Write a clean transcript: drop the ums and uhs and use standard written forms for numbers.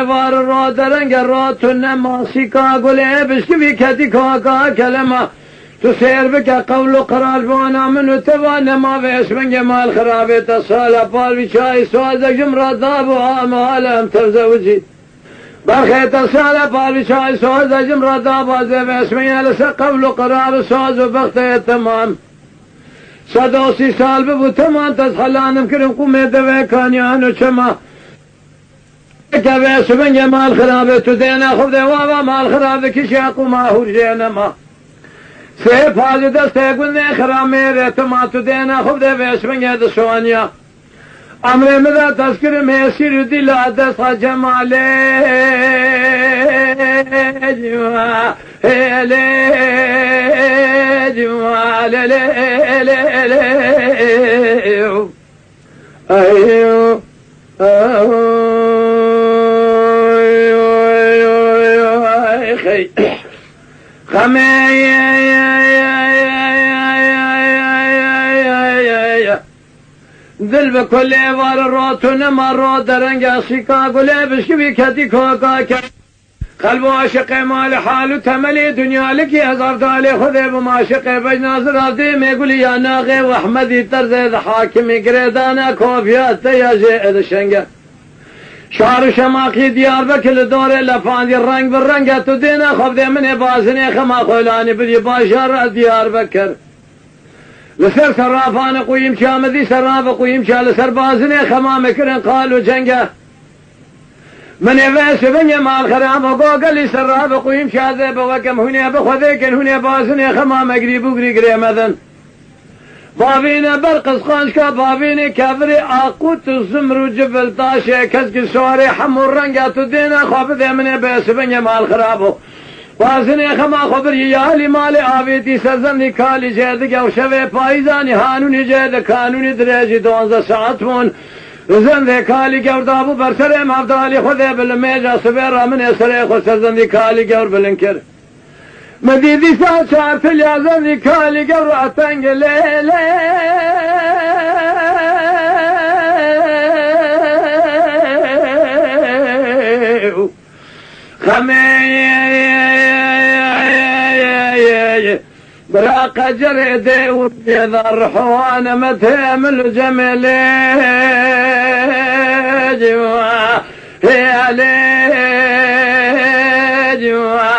var roderen gerotun masika gule bisküvi kedi kaka kelema tu serbek kavlu karal bana min tevane ma ve esmen gemal kharabet sala pal vichai sozajım rada bu amalem tevzevci برخيت السالة بالشاي سوز جمرة داباز باسمي لسا قبل قرار سوز وبختي التمام صدوسي سالب بتمام تزحلان مكرم قومي دوي كانيان وشما كبه سبن مال خرابة تدينا خب دوابا مال خرابة كشاق وما هرجينا ما سيب حاجة دسته قلنا خرامي ريتما تدينا خب دوي سبن دسوانيا امر مدا تذکر میں سر دل دس جمال جمال دل بكل وار روتون مرو درنگ شیکاگو لبش کی کدی کوکا قلب عاشق مال حال تملی دنیا لکی هزار داله خود به عاشق بجناظر عبدی میگولی یا ناقه و احمدی طرز حاکم گردانه کوفیات یا جه شنگه شهر شماقی دیار بکل دوره لفاندی رنگ بر رنگ تو دینا خب دی من بازنه خما خولانی بدی باشار دیار بکر لسر سرافان قويم شامدي سراف قويم شال سربازني خمام كرن قالوا جنگه من يفاس بني مال خرام وقوقلي سراف قويم شاذ بوكم هنا بخذيك هنا بازني خمام قريب وقري مذن بابين برقص خانشكا بابين كافري اقوت الزمر وجبل طاشي كزك سواري حمر رنقات الدين خابذ من يفاس بني مال خرابو بازنه خما خبر یالی مال آویدی سزن کالی جد گو شوه پایزانی هانونی جد کانونی درجی 12 ساعت مون زند کالی گور دابو برسر مفدالی خود بالمیجا سبر من سر خود سزن کالی گور بلنکر مدیدی سال چار پلیا زند کالی گور اتنگ لیلی براق جريدي وبيضر حوان متهم الجمل جوا هي علي جوا